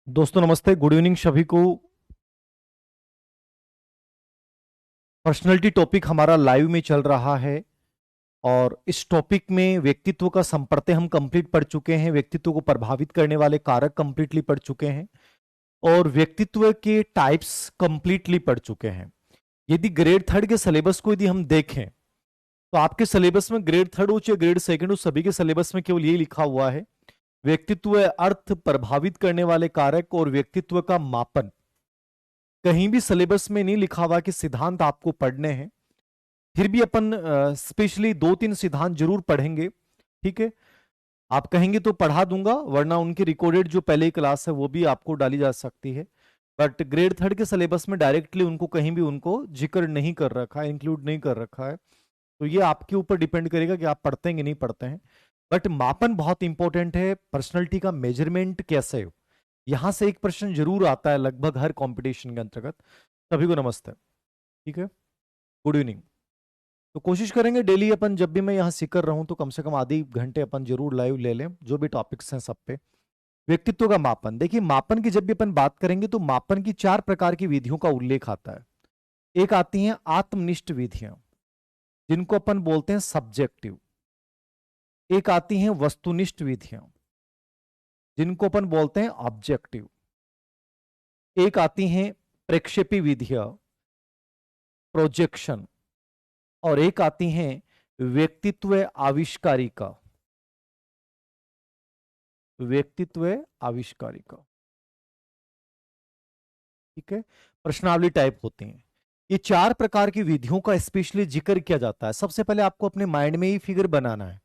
दोस्तों नमस्ते, good evening सभी को। पर्सनालिटी टॉपिक हमारा लाइव में चल रहा है और इस टॉपिक में व्यक्तित्व का संपर्क हम कंप्लीट पढ़ चुके हैं, व्यक्तित्व को प्रभावित करने वाले कारक कंप्लीटली पढ़ चुके हैं और व्यक्तित्व के टाइप्स कंप्लीटली पढ़ चुके हैं। यदि ग्रेड थर्ड के सिलेबस को यदि हम देखें तो आपके सिलेबस में ग्रेड थर्ड हो चाहे ग्रेड सेकंड हो, सभी के सिलेबस में केवल यही लिखा हुआ है, व्यक्तित्व अर्थ प्रभावित करने वाले कारक और व्यक्तित्व का मापन। कहीं भी सिलेबस में नहीं लिखा हुआ कि सिद्धांत आपको पढ़ने हैं। फिर भी अपन स्पेशली दो तीन सिद्धांत जरूर पढ़ेंगे, ठीक है। आप कहेंगे तो पढ़ा दूंगा, वरना उनकी रिकॉर्डेड जो पहले ही क्लास है वो भी आपको डाली जा सकती है। बट ग्रेड थर्ड के सिलेबस में डायरेक्टली उनको कहीं भी उनको जिक्र नहीं कर रखा है, इंक्लूड नहीं कर रखा है। तो ये आपके ऊपर डिपेंड करेगा कि आप पढ़ते हैं कि नहीं पढ़ते हैं। बट मापन बहुत इंपॉर्टेंट है, पर्सनैलिटी का मेजरमेंट कैसे हो, यहां से एक प्रश्न जरूर आता है लगभग हर कंपटीशन के अंतर्गत। सभी को नमस्ते, ठीक है, गुड इवनिंग। तो कोशिश करेंगे डेली अपन जब भी मैं यहाँ सीख कर रहा हूँ तो कम से कम आधे घंटे अपन जरूर लाइव ले लें, जो भी टॉपिक्स हैं सब पे। व्यक्तित्व का मापन, देखिए मापन की जब भी अपन बात करेंगे तो मापन की चार प्रकार की विधियों का उल्लेख आता है। एक आती हैं आत्मनिष्ठ विधियां, जिनको अपन बोलते हैं सब्जेक्टिव। एक आती हैं वस्तुनिष्ठ विधियां, जिनको अपन बोलते हैं ऑब्जेक्टिव। एक आती हैं प्रक्षेपी विधियां, प्रोजेक्शन। और एक आती हैं व्यक्तित्व आविष्कारिका, व्यक्तित्व आविष्कारिका, ठीक है। प्रश्नावली टाइप होती हैं। ये चार प्रकार की विधियों का स्पेशली जिक्र किया जाता है। सबसे पहले आपको अपने माइंड में ही फिगर बनाना है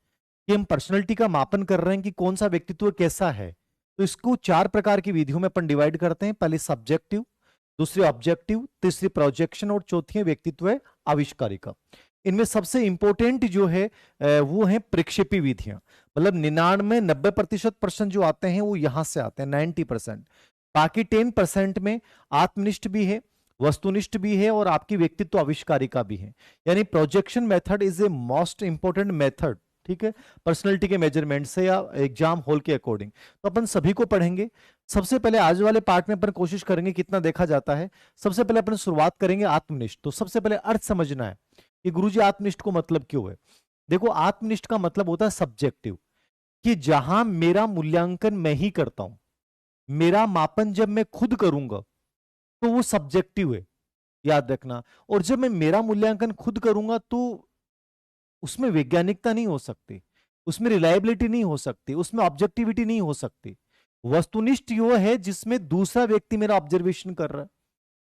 कि हम पर्सनैलिटी का मापन कर रहे हैं कि कौन सा व्यक्तित्व कैसा है। तो इसको चार प्रकार की विधियों में अपन डिवाइड करते हैं। पहले सब्जेक्टिव, दूसरी ऑब्जेक्टिव, तीसरी प्रोजेक्शन और चौथी है व्यक्तित्व आविष्कारिका। इनमें सबसे इंपॉर्टेंट जो है वो है प्रक्षेपी विधियां। मतलब 99-90% प्रश्न जो आते हैं वो यहां से आते हैं, 90%। बाकी 10% में आत्मनिष्ठ भी है, वस्तुनिष्ठ भी है और आपकी व्यक्तित्व आविष्कारिका भी है। यानी projection method is a most important method, ठीक है, पर्सनैलिटी के मेजरमेंट से या एग्जाम हॉल के अकॉर्डिंग। तो अपन सभी को पढ़ेंगे। सबसे पहले आज वाले पार्ट में अपन कोशिश करेंगे कितना देखा जाता है। सबसे पहले अपन शुरुआत करेंगे आत्मनिष्ठ। तो सबसे पहले अर्थ समझना है कि गुरुजी आत्मनिष्ठ को मतलब क्यों है। देखो आत्मनिष्ठ का मतलब होता है सब्जेक्टिव, कि जहां मेरा मूल्यांकन मैं ही करता हूं, मेरा मापन जब मैं खुद करूंगा तो वो सब्जेक्टिव है, याद रखना। और जब मैं मेरा मूल्यांकन खुद करूंगा तो उसमें वैज्ञानिकता नहीं हो सकती, उसमें रिलायबिलिटी नहीं हो सकती, उसमें ऑब्जेक्टिविटी नहीं हो सकती। वस्तुनिष्ठ वो है जिसमें दूसरा व्यक्ति मेरा ऑब्जर्वेशन कर रहा है,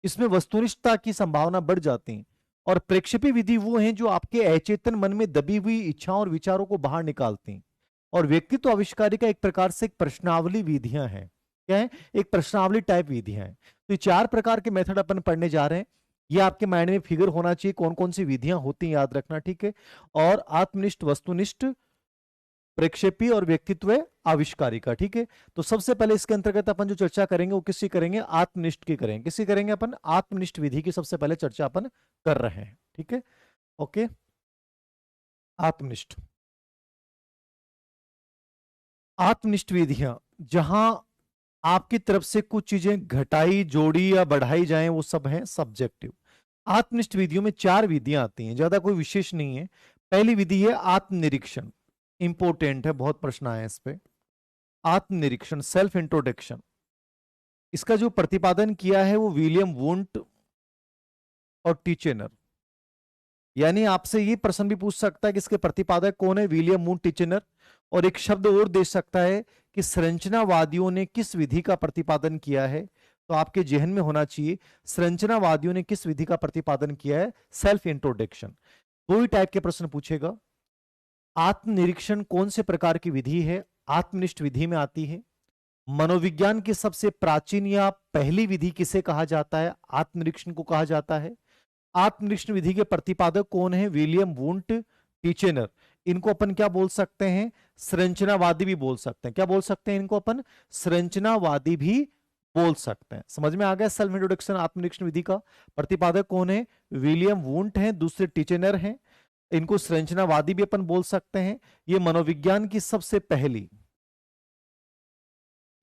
इसमें वस्तुनिष्ठता की संभावना बढ़ जाती है। और प्रेक्षेपी विधि वो है जो आपके अचेतन मन में दबी हुई इच्छाओं और विचारों को बाहर निकालती हैं। और व्यक्तित्व आविष्कारिका एक प्रकार से एक प्रश्नावली विधियां हैं। क्या है? एक प्रश्नावली टाइप विधियां हैं। तो ये चार प्रकार के मेथड अपन पढ़ने जा रहे हैं। ये आपके माइंड में फिगर होना चाहिए कौन कौन सी विधियां होती हैं, याद रखना, ठीक है। और आत्मनिष्ठ, वस्तुनिष्ठ, प्रक्षेपी और व्यक्तित्व आविष्कारिका, ठीक है। तो सबसे पहले इसके अंतर्गत अपन जो चर्चा करेंगे वो किसकी करेंगे? आत्मनिष्ठ की करेंगे। किसकी करेंगे? अपन आत्मनिष्ठ विधि की सबसे पहले चर्चा अपन कर रहे हैं, ठीक है। ओके, आत्मनिष्ठ। आत्मनिष्ठ विधियां जहां आपकी तरफ से कुछ चीजें घटाई, जोड़ी या बढ़ाई जाएं, वो सब है सब्जेक्टिव। आत्मनिष्ठ विधियों में चार विधियां आती हैं, ज्यादा कोई विशेष नहीं है। पहली विधि है आत्मनिरीक्षण, इंपोर्टेंट है, बहुत प्रश्न आए इस पे। आत्मनिरीक्षण, सेल्फ इंट्रोडक्शन। इसका जो प्रतिपादन किया है वो विलियम वुंट और टीचेनर। यानी आपसे ये प्रश्न भी पूछ सकता है कि इसके प्रतिपादक कौन है, विलियम वुंट, टीचेनर। और एक शब्द और दे सकता है कि संरचनावादियों ने किस विधि का प्रतिपादन किया है। तो आपके जहन में होना चाहिए संरचनावादियों ने किस विधि का प्रतिपादन किया है, सेल्फ इंट्रोडक्शन। दो ही टाइप के प्रश्न पूछेगा। आत्मनिरीक्षण कौन से प्रकार की विधि है? आत्मनिष्ठ विधि में आती है। मनोविज्ञान की सबसे प्राचीन या पहली विधि किसे कहा जाता है? आत्मनिरीक्षण को कहा जाता है। आत्मनिरीक्षण विधि के प्रतिपादक कौन है? William Wundt, Titchener. इनको अपन क्या बोल सकते हैं? संरचनावादी भी बोल सकते हैं। क्या बोल सकते हैं इनको अपन? संरचनावादी भी बोल सकते हैं। समझ में आ गया? सेल्फ इंट्रोडक्शन आत्मनिरीक्षण विधि का प्रतिपादक कौन है? विलियम वुंट है, दूसरे टीचेनर हैं। इनको संरचनावादी भी अपन बोल सकते हैं। ये मनोविज्ञान की सबसे पहली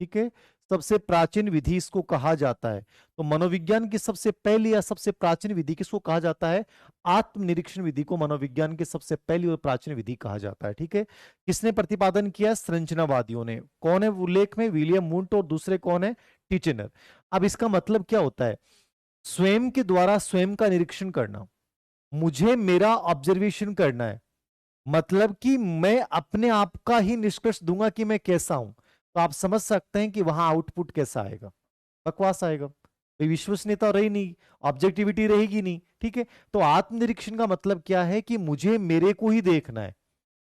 ठीक है, सबसे प्राचीन विधि इसको कहा जाता है। तो मनोविज्ञान की सबसे पहली या सबसे प्राचीन विधि किसको कहा जाता है? आत्मनिरीक्षण विधि को मनोविज्ञान की सबसे पहली और प्राचीन विधि कहा जाता है। ठीक है, किसने प्रतिपादन किया? संरचनावादियों ने। कौन है उल्लेख में? विलियम वुंट, और दूसरे कौन है? टिचनर। अब इसका मतलब क्या होता है? स्वयं के द्वारा स्वयं का निरीक्षण करना, मुझे मेरा ऑब्जर्वेशन करना है, मतलब कि मैं अपने आप का ही निष्कर्ष दूंगा कि मैं कैसा हूं, तो आप समझ सकते हैं कि वहां आउटपुट कैसा आएगा? बकवास आएगा, कोई विश्वसनीयता रही नहीं, ऑब्जेक्टिविटी रहेगी नहीं। ठीक है, तो आत्मनिरीक्षण का मतलब क्या है? कि मुझे मेरे को ही देखना है,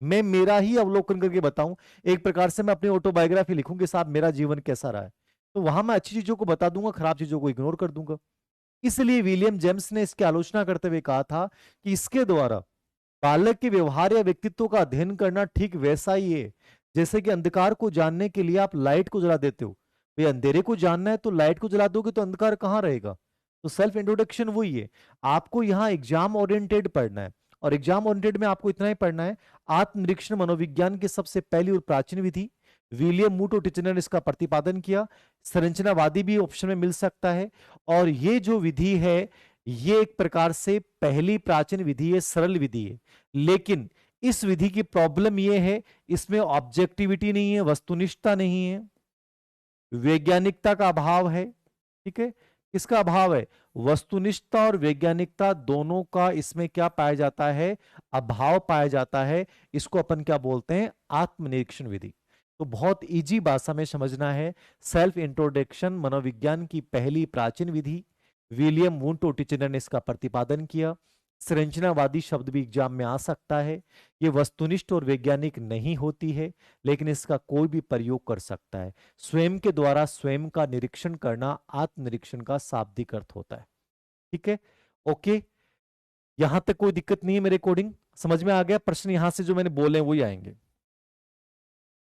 मैं मेरा ही अवलोकन करके बताऊं। एक प्रकार से मैं अपनी ऑटोबायोग्राफी लिखूं कि साहब मेरा जीवन कैसा रहा है, तो वहां मैं अच्छी चीजों को बता दूंगा, खराब चीजों को इग्नोर कर दूंगा। इसलिए विलियम जेम्स ने इसकी आलोचना करते हुए कहा था कि इसके द्वारा बालक के व्यवहार या व्यक्तित्व का अध्ययन करना ठीक वैसा ही है जैसे कि अंधकार को जानने के लिए आप लाइट को जला देते हो। भाई अंधेरे को जानना है तो लाइट को जला दोगे तो अंधकार कहाँ रहेगा? तो सेल्फ इंट्रोडक्शन वही है। आपको यहाँ एग्जाम ओरिएंटेड पढ़ना है, और एग्जाम ओरिएंटेड में आपको इतना ही पढ़ना है, आत्मनिरीक्षण मनोविज्ञान की सबसे पहली और प्राचीन विधि, विलियम मूट और टिचनर ने इसका प्रतिपादन किया। संरचनावादी भी ऑप्शन में मिल सकता है। और ये जो विधि है ये एक प्रकार से पहली प्राचीन विधि है, सरल विधि है, लेकिन इस विधि की प्रॉब्लम यह है इसमें ऑब्जेक्टिविटी नहीं है, वस्तुनिष्ठता नहीं है, वैज्ञानिकता का अभाव है। ठीक है, किसका अभाव है? वस्तुनिष्ठता और वैज्ञानिकता दोनों का इसमें क्या पाया जाता है? अभाव पाया जाता है। इसको अपन क्या बोलते हैं? आत्मनिरीक्षण विधि। तो बहुत इजी भाषा में समझना है, सेल्फ इंट्रोडक्शन मनोविज्ञान की पहली प्राचीन विधि, विलियम वुंट और टिचनर ने इसका प्रतिपादन किया। संरचनावादी शब्द भी एग्जाम में आ सकता है, ये वस्तुनिष्ठ और वैज्ञानिक नहीं होती है, लेकिन इसका कोई भी प्रयोग कर सकता है। स्वयं के द्वारा स्वयं का निरीक्षण करना आत्मनिरीक्षण का शाब्दिक अर्थ होता है। ठीक है, ओके, यहां तक कोई दिक्कत नहीं है मेरे अकॉर्डिंग? समझ में आ गया? प्रश्न यहां से जो मैंने बोले वही आएंगे।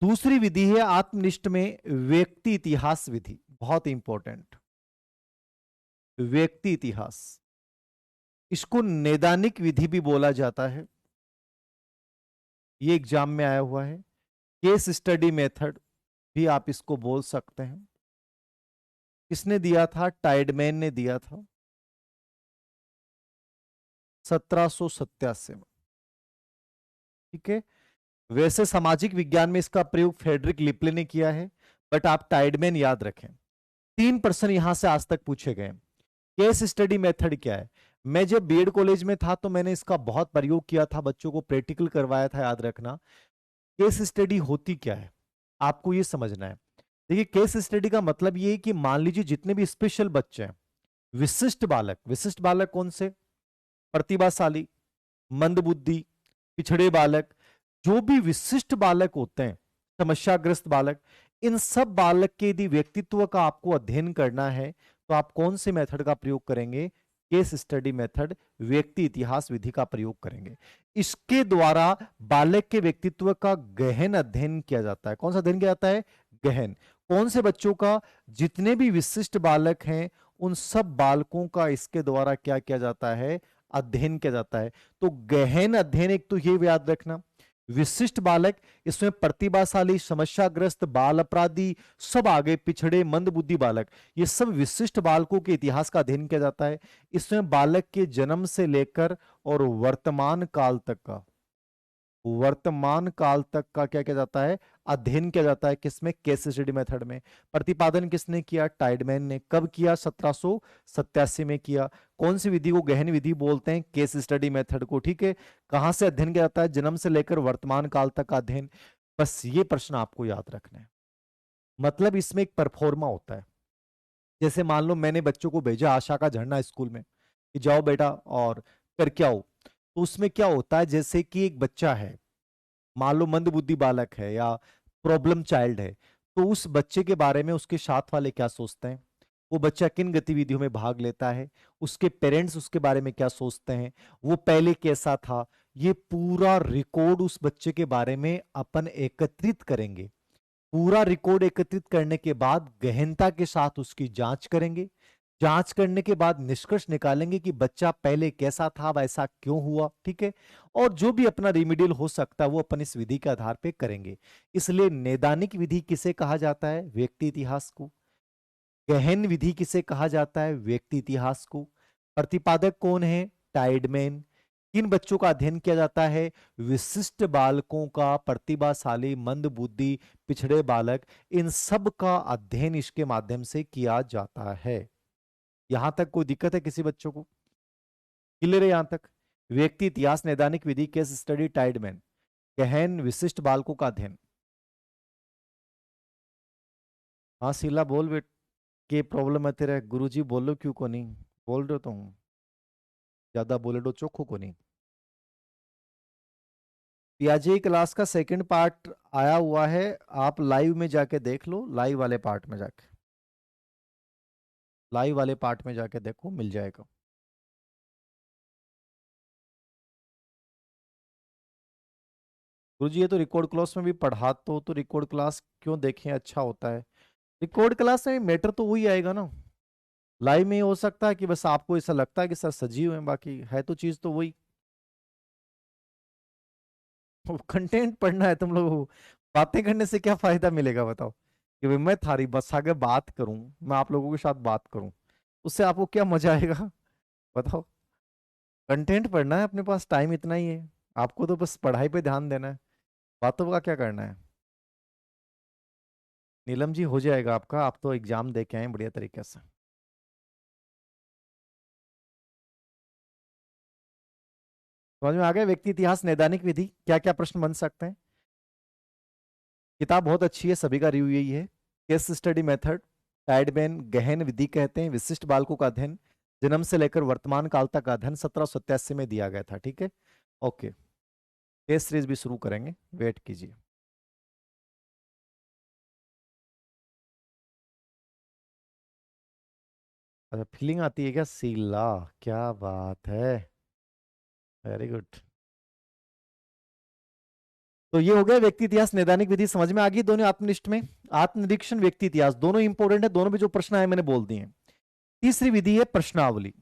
दूसरी विधि है आत्मनिष्ठ में व्यक्ति इतिहास विधि, बहुत इंपॉर्टेंट। व्यक्ति इतिहास, इसको नैदानिक विधि भी बोला जाता है, ये एग्जाम में आया हुआ है। केस स्टडी मेथड भी आप इसको बोल सकते हैं। किसने दिया था? टाइडमैन ने दिया था 1787 में। ठीक है, वैसे सामाजिक विज्ञान में इसका प्रयोग फ्रेडरिक लिपले ने किया है, बट आप टाइडमैन याद रखें। 3% यहां से आज तक पूछे गए। केस स्टडी मेथड क्या है? मैं जब बीएड कॉलेज में था तो मैंने इसका बहुत प्रयोग किया था, बच्चों को प्रैक्टिकल करवाया था, याद रखना। केस स्टडी होती क्या है आपको ये समझना है। देखिए, केस स्टडी का मतलब ये है कि मान लीजिए जितने भी स्पेशल बच्चे हैं, विशिष्ट बालक, विशिष्ट बालक कौन से? प्रतिभाशाली, मंदबुद्धि, पिछड़े बालक, जो भी विशिष्ट बालक होते हैं, समस्याग्रस्त बालक, इन सब बालक के यदि व्यक्तित्व का आपको अध्ययन करना है तो आप कौन से मेथड का प्रयोग करेंगे? केस स्टडी मेथड, व्यक्ति इतिहास विधि का प्रयोग करेंगे। इसके द्वारा बालक के व्यक्तित्व का गहन अध्ययन किया जाता है। कौन सा अध्ययन किया जाता है? गहन। कौन से बच्चों का? जितने भी विशिष्ट बालक हैं उन सब बालकों का इसके द्वारा क्या किया जाता है? अध्ययन किया जाता है। तो गहन अध्ययन, एक तो ये याद रखना, विशिष्ट बालक, इसमें प्रतिभाशाली, समस्याग्रस्त, बाल अपराधी, सब आगे, पिछड़े, मंदबुद्धि बालक, ये सब विशिष्ट बालकों के इतिहास का अध्ययन किया जाता है। इसमें बालक के जन्म से लेकर और वर्तमान काल तक का, वर्तमान काल तक का क्या किया जाता है? अध्ययन किया जाता है। किसमें? केस स्टडी मेथड में। प्रतिपादन किसने किया? टाइडमैन ने। कब किया? 1787 में किया। कौन सी विधि को गहन विधि बोलते हैं? केस स्टडी मेथड को। ठीक है, कहां से अध्ययन किया जाता है? जन्म से लेकर वर्तमान काल तक का अध्ययन। बस ये प्रश्न आपको याद रखना है। मतलब इसमें एक परफॉर्मा होता है। जैसे मान लो मैंने बच्चों को भेजा आशा का झरना स्कूल में कि जाओ बेटा और करके आओ, तो उसमें क्या होता है, जैसे कि एक बच्चा है, मान लो मंदबुद्धि बालक है या प्रॉब्लम चाइल्ड है, तो उस बच्चे के बारे में उसके साथ वाले क्या सोचते हैं, वो बच्चा किन गतिविधियों में भाग लेता है, उसके पेरेंट्स उसके बारे में क्या सोचते हैं, वो पहले कैसा था, ये पूरा रिकॉर्ड उस बच्चे के बारे में अपन एकत्रित करेंगे। पूरा रिकॉर्ड एकत्रित करने के बाद गहनता के साथ उसकी जांच करेंगे। जांच करने के बाद निष्कर्ष निकालेंगे कि बच्चा पहले कैसा था, वैसा क्यों हुआ, ठीक है। और जो भी अपना रिमीडियल हो सकता है वो अपन इस विधि के आधार पे करेंगे। इसलिए नैदानिक विधि किसे कहा जाता है? व्यक्ति इतिहास को। गहन विधि किसे कहा जाता है? व्यक्ति इतिहास को। प्रतिपादक कौन है? टाइडमैन। किन बच्चों का अध्ययन किया जाता है? विशिष्ट बालकों का, प्रतिभाशाली, मंद बुद्धि, पिछड़े बालक, इन सब का अध्ययन इसके माध्यम से किया जाता है। यहां तक कोई दिक्कत है किसी बच्चों को? क्लियर है यहां तक? व्यक्ति इतिहास, नैदानिक विधि, केस स्टडी, टाइडमैन, गहन विशिष्ट बालकों का अध्ययन। हाँ शीला बोल बेट, के प्रॉब्लम है तेरे? गुरुजी बोलो क्यों को नहीं बोल रहे हो तुम? ज्यादा बोले तो चोखो को नहीं। पियाजे क्लास का सेकंड पार्ट आया हुआ है, आप लाइव में जाके देख लो, लाइव वाले पार्ट में जाके, लाइव वाले पार्ट में जाके देखो, मिल जाएगा। गुरुजी ये तो रिकॉर्ड क्लास में भी पढ़ा, तो रिकॉर्ड क्लास क्यों देखें, अच्छा होता है। रिकॉर्ड क्लास में मैटर तो वही आएगा ना। लाइव में हो सकता है कि बस आपको ऐसा लगता है कि सर सजीव है, बाकी है तो चीज तो वही। कंटेंट पढ़ना है तुम लोगों को, बातें करने से क्या फायदा मिलेगा बताओ? कि भाई मैं थारी बस आगे बात करूं, मैं आप लोगों के साथ बात करूं, उससे आपको क्या मजा आएगा? बताओ। कंटेंट पढ़ना है, अपने पास टाइम इतना ही है, आपको तो बस पढ़ाई पे ध्यान देना है, बातों का क्या करना है। नीलम जी हो जाएगा आपका, आप तो एग्जाम दे के आए हैं बढ़िया तरीके से। समझ में आ गया? व्यक्ति इतिहास, नैदानिक विधि, क्या क्या प्रश्न बन सकते हैं। किताब बहुत अच्छी है, सभी का रिव्यू यही है। केस स्टडी मेथड, टाइडमैन, गहन विधि कहते हैं, विशिष्ट बालकों का अध्ययन, जन्म से लेकर वर्तमान काल तक का अध्ययन 1787 में दिया गया था, ठीक है। ओके, केस सीरीज भी शुरू करेंगे, वेट कीजिए। अच्छा फीलिंग आती है क्या? सीला, क्या बात है, वेरी गुड। तो ये हो गया व्यक्ति इतिहास, नैदानिक विधि, समझ में आ गई दोनों आत्मनिष्ठ में। आत्मनिरीक्षण, व्यक्ति इतिहास, दोनों इंपॉर्टेंट है, दोनों में जो प्रश्न आए मैंने बोल दिए हैं। तीसरी विधि है प्रश्नावली।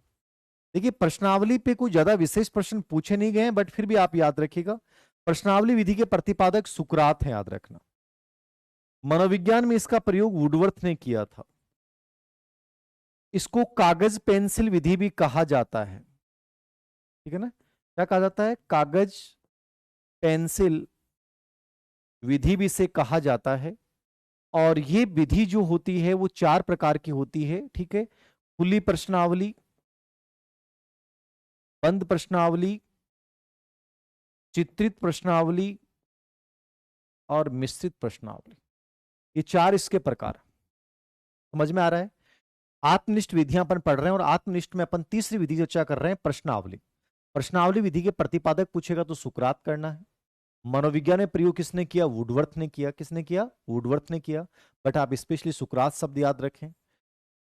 देखिए प्रश्नावली पे कोई ज्यादा विशेष प्रश्न पूछे नहीं गए हैं, बट फिर भी आप याद रखिएगा, प्रश्नावली विधि के प्रतिपादक सुकरात हैं, याद रखना। मनोविज्ञान में इसका प्रयोग वुडवर्थ ने किया था। इसको कागज पेंसिल विधि भी कहा जाता है, ठीक है ना। क्या कहा जाता है? कागज पेंसिल विधि भी से कहा जाता है। और ये विधि जो होती है वो चार प्रकार की होती है, ठीक है। खुली प्रश्नावली, बंद प्रश्नावली, चित्रित प्रश्नावली और मिश्रित प्रश्नावली, ये चार इसके प्रकार। समझ में आ रहा है? आत्मनिष्ठ विधियां अपन पढ़ रहे हैं और आत्मनिष्ठ में अपन तीसरी विधि चर्चा कर रहे हैं, प्रश्नावली। प्रश्नावली विधि के प्रतिपादक पूछेगा तो सुकरात करना है। मनोविज्ञान में प्रयोग किसने किया? वुडवर्थ ने किया। किसने किया? वुडवर्थ ने किया। बट आप स्पेशली सुकरात शब्द याद रखें।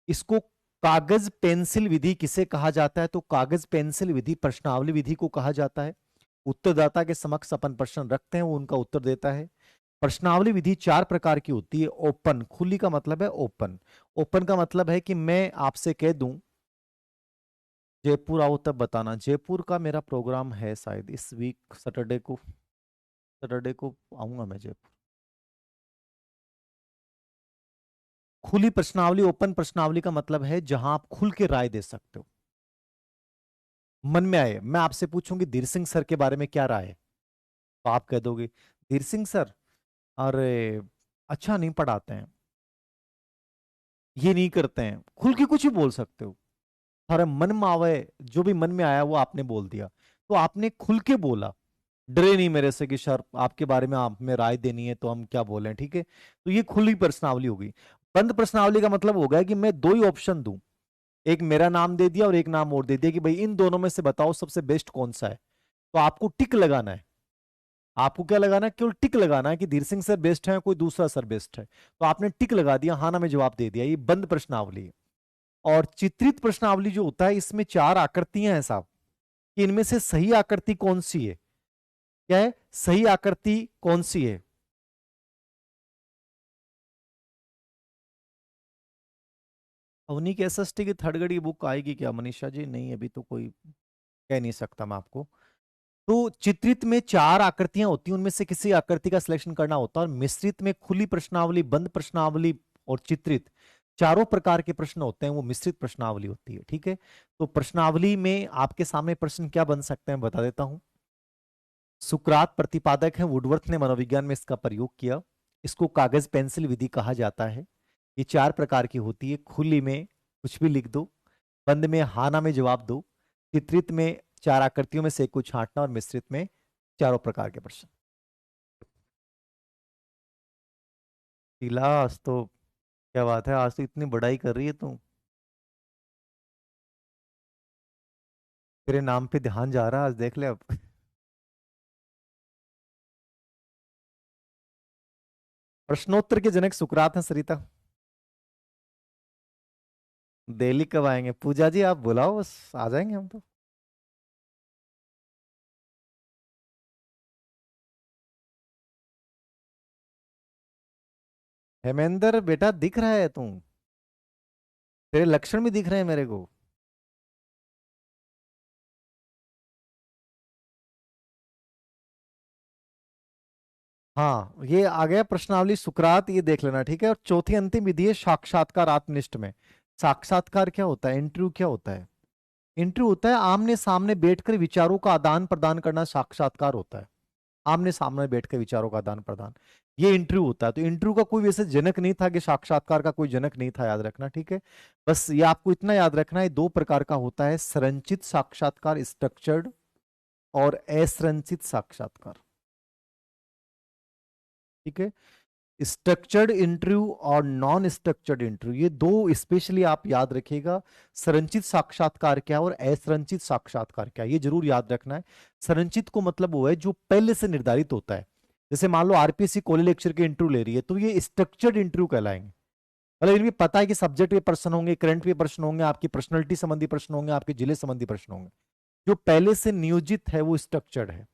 इसको कागज पेंसिल विधि किसे कहा जाता है? तो कागज पेंसिल विधि प्रश्नावली विधि को कहा जाता है। उत्तरदाता के समक्ष अपन प्रश्न रखते हैं, वो उनका उत्तर देता है। प्रश्नावली विधि चार प्रकार की होती है। ओपन, खुली का मतलब है ओपन। ओपन का मतलब है कि मैं आपसे कह दूं जयपुर आओ तब बताना। जयपुर का मेरा प्रोग्राम है शायद इस वीक, सैटरडे को, सैटरडे को आऊंगा मैं जयपुर। खुली प्रश्नावली, ओपन प्रश्नावली का मतलब है जहां आप खुल के राय दे सकते हो। मन में आए, मैं आपसे पूछूंगी धीर सिंह सर के बारे में क्या राय है, तो आप कह दोगे धीर सिंह सर, अरे अच्छा नहीं पढ़ाते हैं, ये नहीं करते हैं, खुल के कुछ भी बोल सकते हो। अरे मन में आवे, जो भी मन में आया वो आपने बोल दिया, तो आपने खुल के बोला, डरे नहीं मेरे से कि सर आपके बारे में आप में राय देनी है तो हम क्या बोलें, ठीक है। तो ये खुली प्रश्नावली होगी। बंद प्रश्नावली का मतलब होगा कि मैं दो ही ऑप्शन दूं, एक मेरा नाम दे दिया और एक नाम और दे दिया कि भाई इन दोनों में से बताओ सबसे बेस्ट कौन सा है। तो आपको टिक लगाना है। आपको क्या लगाना है? केवल टिक लगाना है कि धीर सिंह सर बेस्ट है, कोई दूसरा सर बेस्ट है, तो आपने टिक लगा दिया, हाँ ना में जवाब दे दिया, ये बंद प्रश्नावली है। और चित्रित प्रश्नावली जो होता है, इसमें चार आकृतियां हैं साहब, कि इनमें से सही आकृति कौन सी है। क्या है सही आकृति? कौन सी है? अवनी के एसएसटी की थर्ड ग्रेड की बुक आएगी क्या मनीषा जी? नहीं, अभी तो कोई कह नहीं सकता मैं आपको। तो चित्रित में 4 आकृतियां होती हैं, उनमें से किसी आकृति का सिलेक्शन करना होता है। और मिश्रित में खुली प्रश्नावली, बंद प्रश्नावली और चित्रित, चारों प्रकार के प्रश्न होते हैं, वो मिश्रित प्रश्नावली होती है। ठीक है, तो प्रश्नावली में आपके सामने प्रश्न क्या बन सकते हैं बता देता हूं। सुकरात प्रतिपादक है, वुडवर्थ ने मनोविज्ञान में इसका प्रयोग किया। इसको कागज पेंसिल विधि कहा जाता है। ये 4 प्रकार की होती है। खुली में कुछ भी लिख दो, बंद में हाँ ना में जवाब दो, चित्रित में 4 आकृतियों में से एक को छांटना, और मिश्रित में चारों प्रकार के प्रश्न। शीला, आज तो क्या बात है, आज तो इतनी बड़ाई कर रही है तू। तेरे नाम पे ध्यान जा रहा है आज, देख ले अब। प्रश्नोत्तर के जनक सुकरात हैं सरिता। दिल्ली कब आएंगे? पूजा जी आप बुलाओ, बस आ जाएंगे हम तो। हेमेंद्र बेटा दिख रहा है तू, तेरे लक्षण भी दिख रहे हैं मेरे को। हाँ, ये आ गया प्रश्नावली सुकरात, ये देख लेना। ठीक है, और चौथी अंतिम विधि है साक्षात्कार आत्मनिष्ठ में। साक्षात्कार क्या होता है? इंटरव्यू क्या होता है? इंटरव्यू होता है आमने सामने बैठकर विचारों का आदान प्रदान करना, साक्षात्कार होता है। आमने सामने बैठकर विचारों का आदान प्रदान, ये इंटरव्यू होता है। तो इंटरव्यू का कोई वैसे जनक नहीं था कि साक्षात्कार का कोई जनक नहीं था, याद रखना। ठीक है, बस ये आपको इतना याद रखना है, 2 प्रकार का होता है, संरचित साक्षात्कार स्ट्रक्चर्ड, और असंरचित साक्षात्कार। ठीक है, स्ट्रक्चर्ड इंटरव्यू और नॉन स्ट्रक्चर्ड इंटरव्यू, ये 2 स्पेशली आप याद रखिएगा। संरचित साक्षात्कार क्या और असंरचित साक्षात्कार क्या, ये जरूर याद रखना है। संरचित को मतलब वो है जो पहले से निर्धारित होता है। जैसे मान लो आरपीएससी कॉलेज लेक्चर के इंटरव्यू ले रही है, तो ये स्ट्रक्चर्ड इंटरव्यू कहलाएंगे। मतलब इनमें पता है कि सब्जेक्ट पे प्रश्न होंगे, करंट पे प्रश्न होंगे, आपकी पर्सनैलिटी संबंधी प्रश्न होंगे, आपके जिले संबंधी प्रश्न होंगे। जो पहले से नियोजित है वो स्ट्रक्चर्ड है,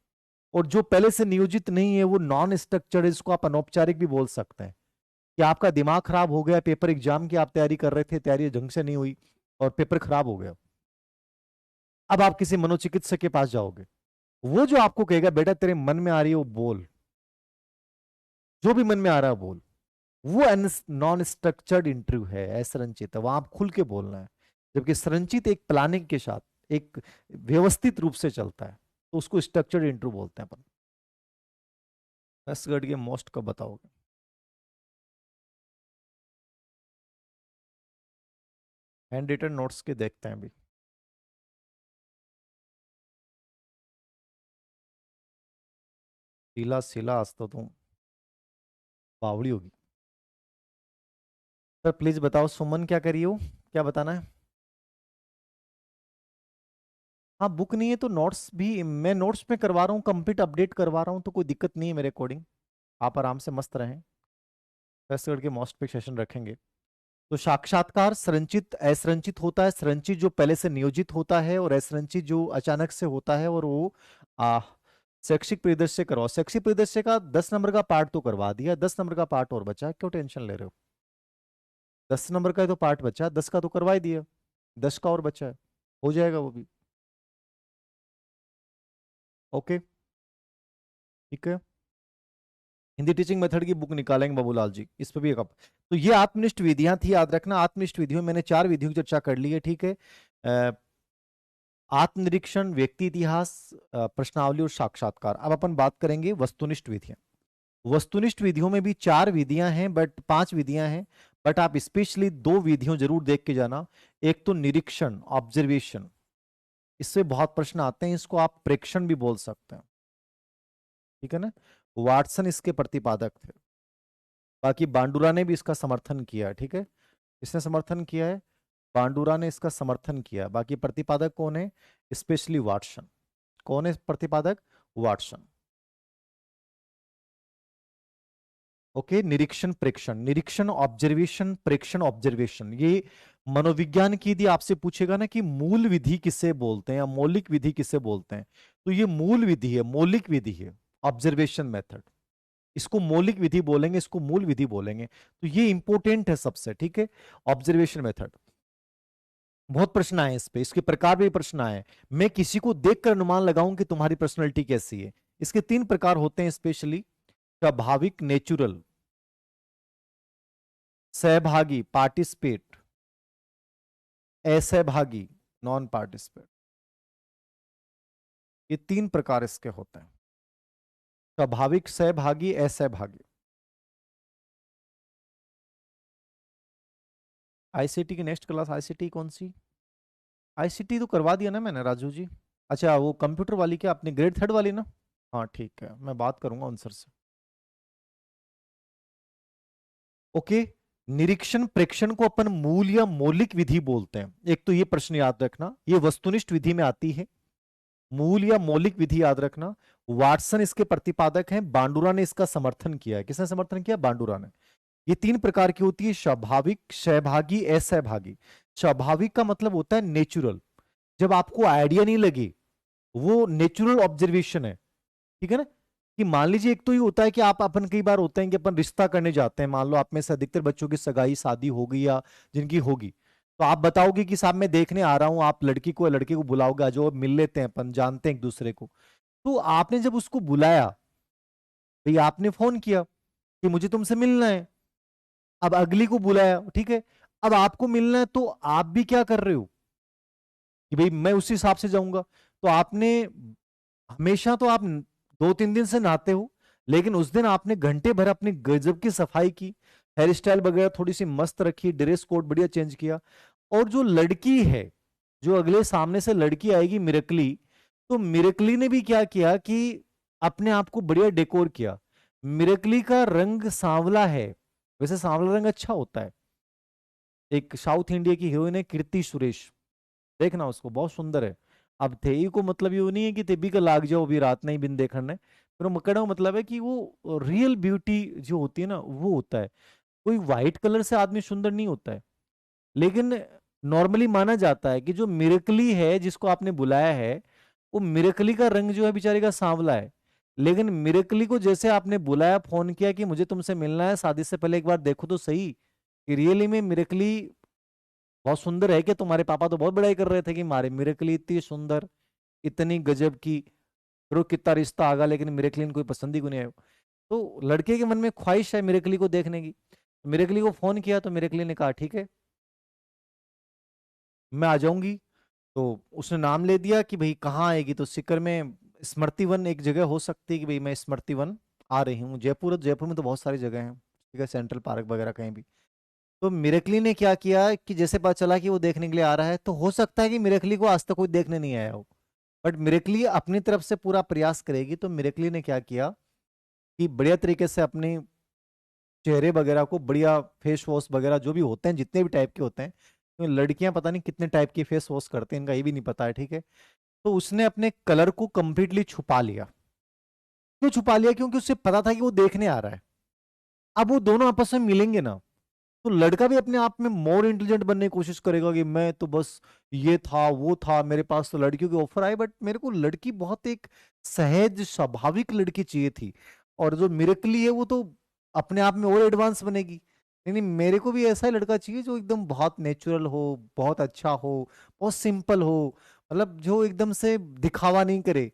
और जो पहले से नियोजित नहीं है वो नॉन स्ट्रक्चर्ड, इसको आप अनौपचारिक भी बोल सकते हैं। कि आपका दिमाग खराब हो गया, पेपर एग्जाम की आप तैयारी कर रहे थे, तैयारी ढंग से नहीं हुई और पेपर खराब हो गया। अब आप किसी मनोचिकित्सक के पास जाओगे, वो जो आपको कहेगा बेटा तेरे मन में आ रही है वो बोल, जो भी मन में आ रहा है बोल, वो नॉन स्ट्रक्चर्ड इंटरव्यू है, असंरचित है, वहां आप खुल के बोलना है। जबकि संरचित एक प्लानिंग के साथ, एक व्यवस्थित रूप से चलता है, तो उसको स्ट्रक्चर्ड इंटरव्यू बोलते हैं अपन। 10 गढ़ के मोस्ट कब बताओगे? हैंड रिटन नोट्स के देखते हैं अभी। सीला सीला, आज तो तुम बावड़ी होगी। सर प्लीज बताओ, सुमन क्या करी हो, क्या बताना है? हाँ, बुक नहीं है तो नोट्स भी मैं नोट्स में करवा रहा हूँ, कंप्लीट अपडेट करवा रहा हूँ, तो कोई दिक्कत नहीं है मेरे अकॉर्डिंग। आप आराम से मस्त रहें। छत्तीसगढ़ के मोस्ट पे सेशन रखेंगे। तो साक्षात्कार संरचित असंरचित होता है। संरचित जो पहले से नियोजित होता है, और असंरचित जो अचानक से होता है, और वो आ, शैक्षिक परिदृश्य करवाओ। शैक्षिक परिदृश्य का 10 नंबर का पार्ट तो करवा दिया, 10 नंबर का पार्ट और बचा है, क्यों टेंशन ले रहे हो? 10 नंबर का तो पार्ट बचा, 10 का तो करवा ही दिया, 10 का और बचा है, हो जाएगा वो भी। ओके, ठीक है। हिंदी टीचिंग मेथड की बुक निकालेंगे बाबूलाल जी, इस पे भी एक तो ये आत्मनिष्ठ विधियां थी, याद रखना। आत्मनिष्ठ विधियों में मैंने 4 विधियों की चर्चा कर ली है। ठीक है, आत्मनिरीक्षण, व्यक्ति इतिहास, प्रश्नावली और साक्षात्कार। अब अपन बात करेंगे वस्तुनिष्ठ विधियां। वस्तुनिष्ठ विधियों में भी 4 विधियां हैं, बट 5 विधियां हैं, बट आप स्पेशली 2 विधियों जरूर देख के जाना। एक तो निरीक्षण, ऑब्जर्वेशन, इससे बहुत प्रश्न आते हैं, इसको आप प्रेक्षण भी बोल सकते हैं। ठीक है ना, वाटसन इसके प्रतिपादक थे। बाकी बांडुरा ने भी इसका समर्थन किया। ठीक है, इसने समर्थन किया है, बांडुरा ने इसका समर्थन किया। बाकी प्रतिपादक कौन है? Specially Watson. कौन है प्रतिपादक? वाटसन। ओके, निरीक्षण प्रेक्षण, निरीक्षण ऑब्जर्वेशन, प्रेक्षण ऑब्जर्वेशन, ये मनोविज्ञान की यदि आपसे पूछेगा ना कि मूल विधि किसे बोलते हैं या मौलिक विधि किसे बोलते हैं, तो ये मूल विधि है, मौलिक विधि है, ऑब्जर्वेशन मेथड। इसको मौलिक विधि बोलेंगे, इसको मूल विधि बोलेंगे, तो ये इंपॉर्टेंट है सबसे। ठीक है, ऑब्जर्वेशन मेथड। बहुत प्रश्न आए इस पे, इसके प्रकार भी प्रश्न आए। मैं किसी को देखकर अनुमान लगाऊं कि तुम्हारी पर्सनैलिटी कैसी है। इसके 3 प्रकार होते हैं स्पेशली: स्वाभाविक नेचुरल, सहभागी पार्टिसिपेट, असहभागी नॉन पार्टिसिपेट। ये 3 प्रकार इसके होते हैं: स्वाभाविक, सहभागी, असहभागी। आईसीटी की नेक्स्ट क्लास, आईसीटी कौन सी? आईसीटी तो करवा दिया ना मैंने राजू जी। अच्छा वो कंप्यूटर वाली, क्या अपनी ग्रेड 3 वाली ना? हाँ ठीक है, मैं बात करूंगा उन सर से। ओके। निरीक्षण प्रेक्षण को अपन मूल या मौलिक विधि बोलते हैं। एक तो ये प्रश्न याद रखना, ये वस्तुनिष्ठ विधि में आती है। मूल या मौलिक विधि याद रखना। वाटसन इसके प्रतिपादक हैं, बांडुरा ने इसका समर्थन किया है। किसने समर्थन किया? बांडुरा ने। ये 3 प्रकार की होती है: स्वाभाविक, सहभागी, असहभागी। स्वाभाविक का मतलब होता है नेचुरल, जब आपको आइडिया नहीं लगे, वो नेचुरल ऑब्जर्वेशन है। ठीक है ना? कि मान लीजिए, एक तो ये होता है कि आप अपन कई बार होते हैं कि अपन रिश्ता करने जाते हैं, मान लो आप में से अधिकतर बच्चों की सगाई शादी हो गई या जिनकी होगी, तो आप बताओगे कि साहब मैं देखने आ रहा हूं, आप लड़की को या लड़के को बुलाओगे, आज वो मिल लेते हैं, अपन जानते हैं एक दूसरे को। तो आपने जब उसको बुलाया, भाई आपने फोन किया कि मुझे तुमसे मिलना है, अब अगली को बुलाया, ठीक है, अब आपको मिलना है, तो आप भी क्या कर रहे हो कि भाई मैं उसी हिसाब से जाऊंगा। तो आपने हमेशा तो आप 2-3 दिन से नहाते हो, लेकिन उस दिन आपने घंटे भर अपनी गजब की सफाई की, हेयर स्टाइल वगैरह थोड़ी सी मस्त रखी, ड्रेस कोड बढ़िया चेंज किया। और जो लड़की है, जो अगले सामने से लड़की आएगी मिरेकली, तो मिरेकली ने भी क्या किया कि अपने आप को बढ़िया डेकोर किया। मिरेकली का रंग सांवला है, वैसे सांवला रंग अच्छा होता है। एक साउथ इंडिया की हीरोइन है कीर्ति सुरेश, देखना उसको, बहुत सुंदर है। अब थे को मतलब ये नहीं है कि तेबी का लाग जाओ भी रात नहीं बिन देखने, पर मकड़ा मतलब है कि वो रियल ब्यूटी जो होती है ना, वो होता है। कोई व्हाइट कलर से आदमी सुंदर नहीं होता है। लेकिन नॉर्मली माना जाता है कि जो मिरेकली है, जिसको आपने बुलाया है, वो मिरेकली का रंग जो है बेचारी का सांवला है। लेकिन मिरेकली को जैसे आपने बुलाया, फोन किया कि मुझे तुमसे मिलना है, शादी से पहले एक बार देखो तो सही कि रियली में मिरेकली बहुत सुंदर है। कि तुम्हारे पापा तो बहुत बड़ाई कर रहे थे कि मारे मिरेकली इतनी सुंदर, इतनी गजब की, फिर कितना रिश्ता आगा, लेकिन मिरेकली कोई पसंद ही को नहीं आया। तो लड़के के मन में ख्वाहिश है मिरेकली को देखने की। मिरेकली को फोन किया तो मिरेकली ने कहा ठीक है मैं आ जाऊंगी। तो उसने नाम ले दिया कि भाई कहाँ आएगी, तो सीकर में स्मृति वन एक जगह हो सकती है कि भाई मैं स्मृति वन आ रही हूँ। जयपुर, जयपुर में तो बहुत सारी जगह हैं, ठीक है, सेंट्रल पार्क वगैरह कहीं भी। तो मिरेकली ने क्या किया कि जैसे पता चला कि वो देखने के लिए आ रहा है, तो हो सकता है कि मिरेकली को आज तक कोई देखने नहीं आया हो, बट मिरेकली अपनी तरफ से पूरा प्रयास करेगी। तो मिरेकली ने क्या किया कि बढ़िया तरीके से अपने चेहरे वगैरह को बढ़िया फेस वॉश वगैरह जो भी होते हैं, जितने भी टाइप के होते हैं, तो लड़कियां पता नहीं कितने टाइप की फेस वॉश करते हैं, इनका ये भी नहीं पता है, ठीक है। तो उसने अपने कलर को कंप्लीटली छुपा लिया। क्यों छुपा लिया? क्योंकि उसे पता था कि वो देखने आ रहा है। अब वो दोनों आपस में मिलेंगे ना, तो लड़का भी अपने आप में मोर इंटेलिजेंट बनने की कोशिश करेगा कि मैं तो बस ये था वो था, मेरे पास तो लड़कियों के ऑफर आए, बट मेरे को लड़की बहुत एक सहज स्वाभाविक लड़की चाहिए थी। और जो मिरेकली है वो तो अपने आप में और एडवांस बनेगी। नहीं नहीं, मेरे को भी ऐसा ही लड़का चाहिए जो एकदम बहुत नेचुरल हो, बहुत अच्छा हो, बहुत सिंपल हो, मतलब जो एकदम से दिखावा नहीं करे।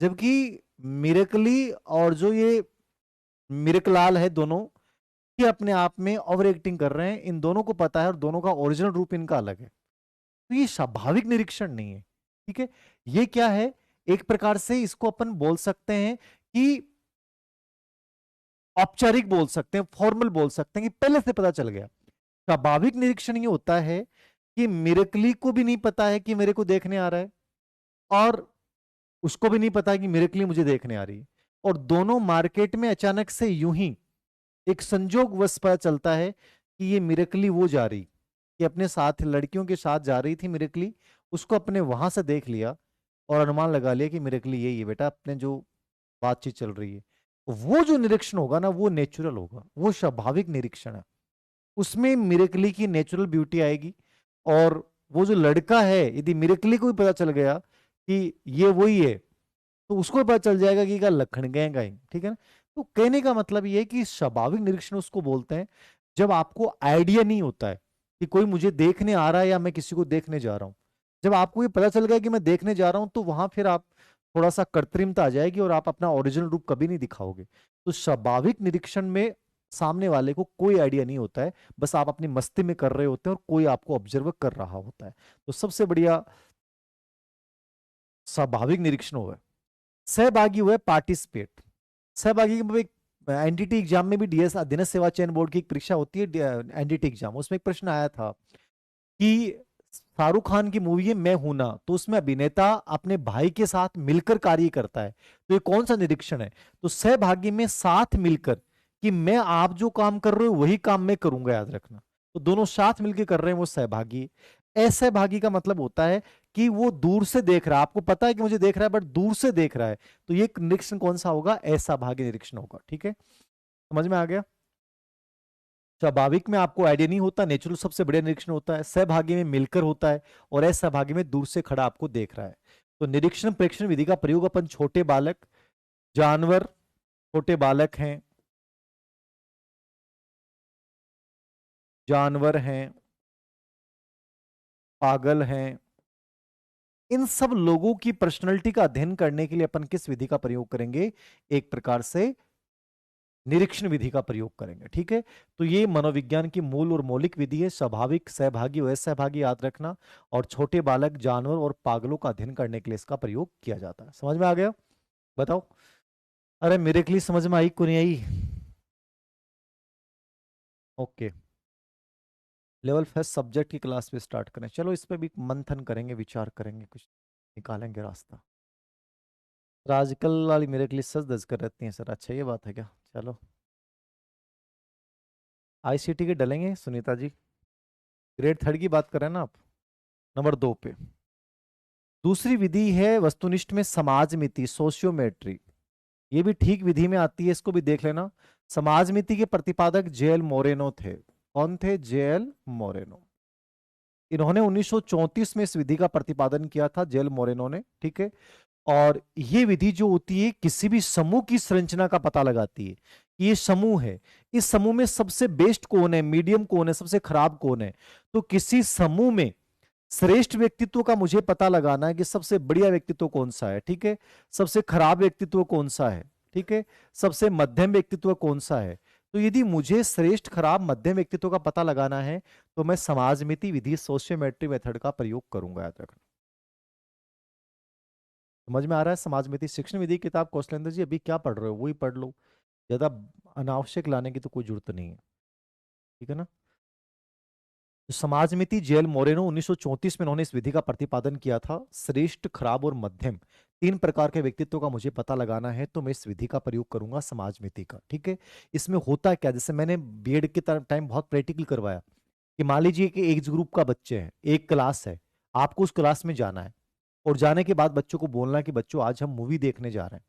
जबकि मिरेकली और जो ये मिरेकलाल है, दोनों ये अपने आप में ओवर एक्टिंग कर रहे हैं। इन दोनों को पता है और दोनों का ओरिजिनल रूप इनका अलग है। तो ये स्वाभाविक निरीक्षण नहीं है, ठीक है। ये क्या है? एक प्रकार से इसको अपन बोल सकते हैं कि औपचारिक बोल सकते हैं, फॉर्मल बोल सकते हैं कि पहले से पता चल गया। स्वाभाविक निरीक्षण ये होता है कि मिरेकली को भी नहीं पता है कि मेरे को देखने आ रहा है, और उसको भी नहीं पता है कि मिरेकली मुझे देखने आ रही है, और दोनों मार्केट में अचानक से यूं ही एक संजोगवश पता चलता है कि ये मिरेकली वो जा रही, कि अपने साथ लड़कियों के साथ जा रही थी मिरेकली, उसको अपने वहां से देख लिया और अनुमान लगा लिया कि मिरेकली यही है बेटा, अपने जो बातचीत चल रही है। वो जो निरीक्षण होगा ना, वो नेचुरल होगा, वो स्वाभाविक निरीक्षण है। उसमें मिरेकली की नेचुरल ब्यूटी आएगी। और वो जो लड़का है, यदि मिरेकली को भी पता चल गया कि ये वही है, तो उसको पता चल जाएगा कि का लखन गएगा ही, ठीक है ना। तो कहने का मतलब ये है कि स्वाभाविक निरीक्षण उसको बोलते हैं जब आपको आइडिया नहीं होता है कि कोई मुझे देखने आ रहा है या मैं किसी को देखने जा रहा हूँ। जब आपको ये पता चल गया कि मैं देखने जा रहा हूँ, तो वहां फिर आप थोड़ा सा कृत्रिमता आ जाएगी और आप अपना ओरिजिनल रूप कभी नहीं दिखाओगे। तो स्वाभाविक निरीक्षण में सामने वाले को कोई आइडिया नहीं होता है, बस आप अपनी मस्ती में कर रहे होते हैं और कोई आपको ऑब्जर्व कर रहा होता है। तो सबसे बढ़िया स्वाभाविक निरीक्षण हुआ है। सहभागी हुआ है पार्टिसिपेट। सहभागी में एक एनडीटी एग्जाम में भी डीएस दिनस सेवा चयन बोर्ड की एक परीक्षा होती है, एनडीटी एग्जाम, उसमें एक प्रश्न आया था कि शाहरुख खान की मूवी है मैं हूं ना, तो उसमें अभिनेता अपने भाई के साथ मिलकर कार्य करता है, तो ये कौन सा निरीक्षण है? तो सहभागी में साथ मिलकर, कि मैं आप जो काम कर रहे हो वही काम मैं करूंगा, याद रखना। तो दोनों साथ मिलकर कर रहे हैं, वो सहभागी। असहभागी का मतलब होता है कि वो दूर से देख रहा है, आपको पता है कि मुझे देख रहा है बट दूर से देख रहा है, तो ये निरीक्षण कौन सा होगा? असहभागी निरीक्षण होगा। ठीक है, समझ में आ गया? स्वाभाविक में आपको आइडिया नहीं होता, नेचुरल सबसे बढ़िया निरीक्षण होता है, सहभागी में मिलकर होता है, और असहभागी में दूर से खड़ा आपको देख रहा है। तो निरीक्षण प्रेक्षण विधि का प्रयोग अपन छोटे बालक, जानवर, छोटे बालक हैं, जानवर हैं, पागल हैं, इन सब लोगों की पर्सनैलिटी का अध्ययन करने के लिए अपन किस विधि का प्रयोग करेंगे? एक प्रकार से निरीक्षण विधि का प्रयोग करेंगे। ठीक है, तो ये मनोविज्ञान की मूल और मौलिक विधि है। स्वाभाविक, सहभागी और असहभागी याद रखना, और छोटे बालक, जानवर और पागलों का अध्ययन करने के लिए इसका प्रयोग किया जाता है। समझ में आ गया? बताओ। अरे मेरे के लिए समझ में आई को नहीं आई? ओके, लेवल फर्स्ट सब्जेक्ट की क्लास पे स्टार्ट करें। चलो इस पे भी मंथन करेंगे, विचार करेंगे, कुछ निकालेंगे रास्ता। सर आजकल वाली मेरे के लिए सच धज कर रहती हैं सर। अच्छा ये बात है क्या? चलो, आईसीटी के डलेंगे सुनीता जी। ग्रेड थर्ड की बात कर रहे हैं ना आप? नंबर 2 पे दूसरी विधि है वस्तुनिष्ठ में समाजमिति, सोशियोमेट्री। ये भी ठीक विधि में आती है, इसको भी देख लेना। समाजमिति के प्रतिपादक जेएल मोरेनो थे। कौन थे? JL Moreno. इन्होंने 1934 में इस विधि का प्रतिपादन किया था, जेएल मोरेनो ने। ठीक है, और ये विधि जो होती है किसी भी समूह की संरचना का पता लगाती है कि ये समूह है, इस समूह में सबसे बेस्ट कौन है, मीडियम कौन है, सबसे खराब कौन है। तो किसी समूह में श्रेष्ठ व्यक्तित्व का मुझे पता लगाना है कि सबसे बढ़िया व्यक्तित्व कौन सा है। ठीक है, सबसे खराब व्यक्तित्व कौन सा है। ठीक है, सबसे मध्यम व्यक्तित्व कौन सा है। तो यदि मुझे श्रेष्ठ, खराब, मध्यम व्यक्तित्व का पता लगाना है, तो मैं समाजमिति विधि, सोशियोमेट्री मेथड का प्रयोग करूंगा, याद रखना। समझ में आ रहा है? समाजमिति शिक्षण विधि किताब कौशलेंद्र जी अभी क्या पढ़ रहे हो वही पढ़ लो, ज्यादा अनावश्यक लाने की तो कोई जरूरत नहीं है। ठीक है ना? तो समाजमिति, जेल मोरेनो 1934 में उन्होंने इस विधि का प्रतिपादन किया था। श्रेष्ठ, खराब और मध्यम, तीन प्रकार के व्यक्तित्व का मुझे पता लगाना है, तो मैं इस विधि का प्रयोग करूंगा, समाजमिति का। ठीक है, इसमें होता क्या, जैसे मैंने बीएड के टाइम बहुत प्रैक्टिकल करवाया, कि मान लीजिए कि एज ग्रुप का बच्चे हैं, एक क्लास है, आपको उस क्लास में जाना है, और जाने के बाद बच्चों को बोलना है कि बच्चों आज हम मूवी देखने जा रहे हैं,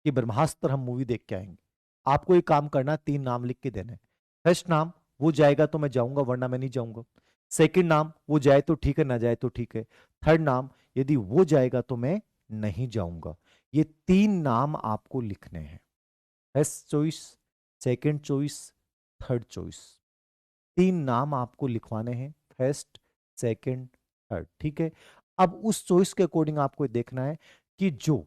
कि ब्रह्मास्त्र हम मूवी देख के आएंगे। आपको एक काम करना है, 3 नाम लिख के देने। फर्स्ट नाम, वो जाएगा तो मैं जाऊंगा वरना मैं नहीं जाऊंगा। सेकंड नाम, वो जाए तो ठीक है, ना जाए तो ठीक है। थर्ड नाम, यदि वो जाएगा तो मैं नहीं जाऊंगा। ये 3 नाम आपको लिखने हैं। First choice, second choice, third choice. 3 नाम आपको लिखवाने हैं, फर्स्ट, सेकंड, थर्ड। ठीक है, अब उस चॉइस के अकॉर्डिंग आपको देखना है कि जो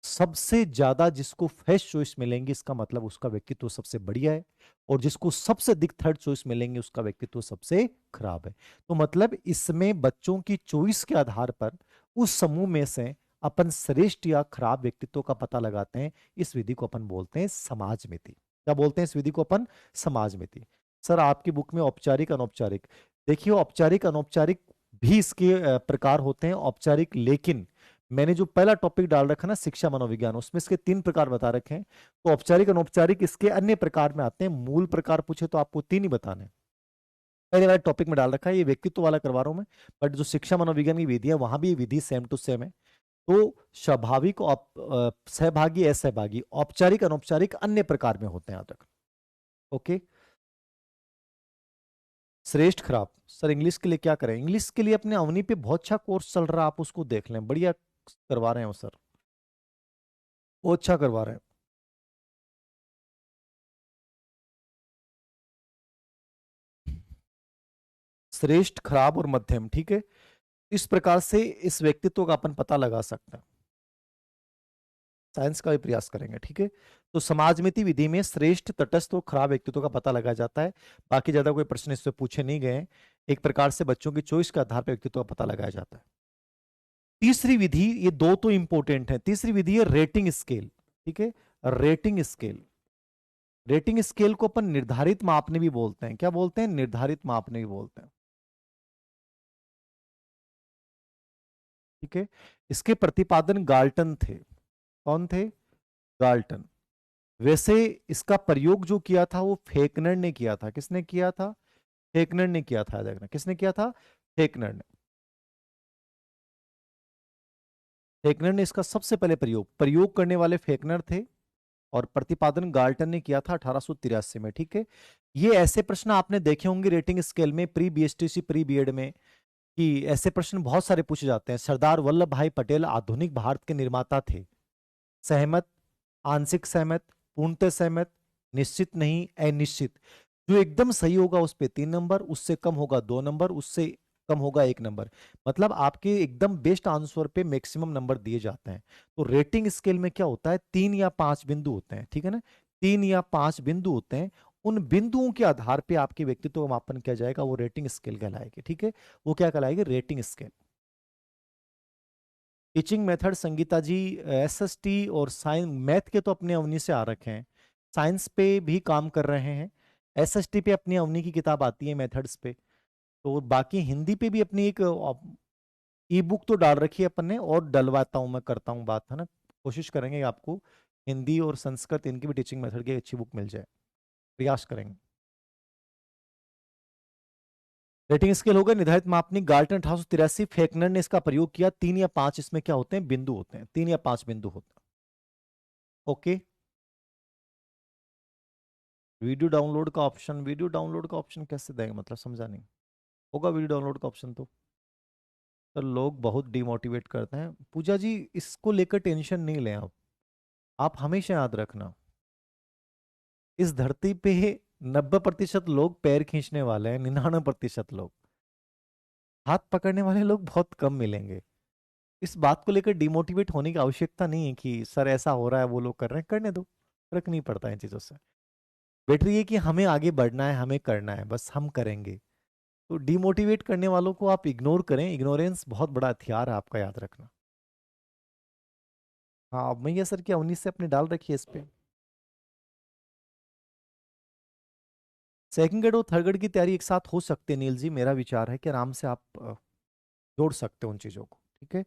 सबसे ज्यादा जिसको फर्स्ट चॉइस मिलेंगी, इसका मतलब उसका व्यक्तित्व सबसे बढ़िया है, और जिसको सबसे अधिक थर्ड चॉइस मिलेंगे उसका व्यक्तित्व सबसे खराब है। तो मतलब इसमें बच्चों की चॉइस के आधार पर उस समूह में से अपन श्रेष्ठ या खराब व्यक्तित्व का पता लगाते हैं। इस विधि को अपन बोलते हैं समाजमिति। क्या बोलते हैं इस विधि को अपन? समाजमिति। सर आपकी बुक में औपचारिक, अनौपचारिक, देखिए औपचारिक अनौपचारिक भी इसके प्रकार होते हैं। औपचारिक, लेकिन मैंने जो पहला टॉपिक डाल रखा ना शिक्षा मनोविज्ञान, उसमें इसके 3 प्रकार बता रखे हैं। तो औपचारिक, अनौपचारिक इसके अन्य प्रकार में आते हैं। मूल प्रकार पूछे तो आपको 3 ही बताने हैं। पहले वाले टॉपिक में डाल रखा है, ये व्यक्तित्व वाला करवा रहा हूं मैं, बट जो शिक्षा मनोविज्ञान की विधि है वहां भी विधि सेम टू सेम है। तो स्वाभाविक, सहभागी, असहभागी, औपचारिक, अनौपचारिक अन्य प्रकार में होते हैं याद रखना। ओके, श्रेष्ठ, खराब। सर इंग्लिश के लिए क्या करें? इंग्लिश के लिए अपने अवनी पे बहुत अच्छा कोर्स चल रहा है, आप उसको देख लें, बढ़िया करवा रहे हैं वो सर, वो अच्छा करवा रहे हैं। श्रेष्ठ, खराब और मध्यम, ठीक है। इस प्रकार से इस व्यक्तित्व का अपन पता लगा सकते हैं, साइंस का भी प्रयास करेंगे, ठीक है। तो समाजमिति विधि में श्रेष्ठ, तटस्थ और खराब व्यक्तित्व का पता लगाया जाता है। बाकी ज्यादा कोई प्रश्न इससे पूछे नहीं गए हैं। एक प्रकार से बच्चों की चॉइस के आधार पर व्यक्तित्व का पता लगाया जाता है। तीसरी विधि, ये दो तो इंपॉर्टेंट है, तीसरी विधि है रेटिंग स्केल, ठीक है। रेटिंग स्केल, रेटिंग स्केल को अपन निर्धारित मापने भी बोलते हैं। क्या बोलते हैं? निर्धारित मापने भी बोलते हैं, ठीक है। इसके प्रतिपादन गाल्टन थे। कौन थे? गाल्टन। वैसे इसका प्रयोग जो किया था वो फेकनर ने किया था। किसने किया था? फेकनर ने किया था। देखना, किसने किया था? फेकनर ने। फेकनर ने इसका सबसे पहले प्रयोग करने वाले फेकनर थे, और प्रतिपादन गाल्टन ने किया था 1883 में, ठीक है। ये ऐसे प्रश्न आपने देखे होंगे रेटिंग स्केल में, प्री बीएसटीसी प्री बीएड में, कि ऐसे प्रश्न बहुत सारे पूछे जाते हैं। सरदार वल्लभ भाई पटेल आधुनिक भारत के निर्माता थे। सहमत, आंशिक सहमत, पूर्णतः सहमत, निश्चित नहीं, अनिश्चित। जो एकदम सही होगा उस पे 3 नंबर, उससे कम होगा 2 नंबर, उससे कम होगा 1 नंबर। मतलब आपके एकदम बेस्ट आंसर पे मैक्सिमम नंबर दिए जाते हैं। तो रेटिंग स्केल में क्या होता है? 3 या 5 बिंदु होते हैं, ठीक है ना। 3 या 5 बिंदु होते हैं। उन बिंदुओं के आधार पे आपके व्यक्तित्व का मापन किया जाएगा, वो रेटिंग स्केल कहलाएगी, ठीक है। वो क्या कहलाएगी? Rating scale. Teaching method Sangeeta ji, SST और साइंस मैथ के तो अपने अवनी से आ रखे हैं, साइंस पे भी काम कर रहे हैं। एसएसटी पे अपनी अवनी की किताब आती है मेथड्स पे। तो बाकी हिंदी पे भी अपनी एक ई बुक तो डाल रखी है अपन ने, और डलवाता हूँ मैं, करता हूँ बात, है ना। कोशिश करेंगे आपको हिंदी और संस्कृत इनकी भी टीचिंग मेथड की अच्छी बुक मिल जाए, प्रयास करेंगे। रेटिंग स्केल होगा निर्धारित मापनी गाल्टन 1883, फेकनर ने इसका प्रयोग किया। 3 या 5 इसमें क्या होते हैं? बिंदु होते हैं, 3 या 5 बिंदु होते हैं, ओके। वीडियो डाउनलोड का ऑप्शन, वीडियो डाउनलोड का ऑप्शन कैसे देंगे? मतलब समझा नहीं। होगा वीडियो डाउनलोड का ऑप्शन तो लोग बहुत डिमोटिवेट करते हैं। पूजा जी, इसको लेकर टेंशन नहीं लें आप हमेशा याद रखना, इस धरती पे 90% लोग पैर खींचने वाले हैं, 99% लोग हाथ पकड़ने वाले लोग बहुत कम मिलेंगे। इस बात को लेकर डिमोटिवेट होने की आवश्यकता नहीं है कि सर ऐसा हो रहा है, वो लोग कर रहे हैं, करने दो, फर्क नहीं पड़ता इन चीजों से। बेटर ये कि हमें आगे बढ़ना है, हमें करना है, बस हम करेंगे। तो डिमोटिवेट करने वालों को आप इग्नोर करें, इग्नोरेंस बहुत बड़ा हथियार है आपका, याद रखना। हाँ, अब मैया सर की 19 से अपने डाल रखी है इस पे। सेकंड ग्रेड और थर्ड ग्रेड की तैयारी एक साथ हो सकते हैं नील जी, मेरा विचार है कि आराम से आप जोड़ सकते हो उन चीजों को, ठीक है।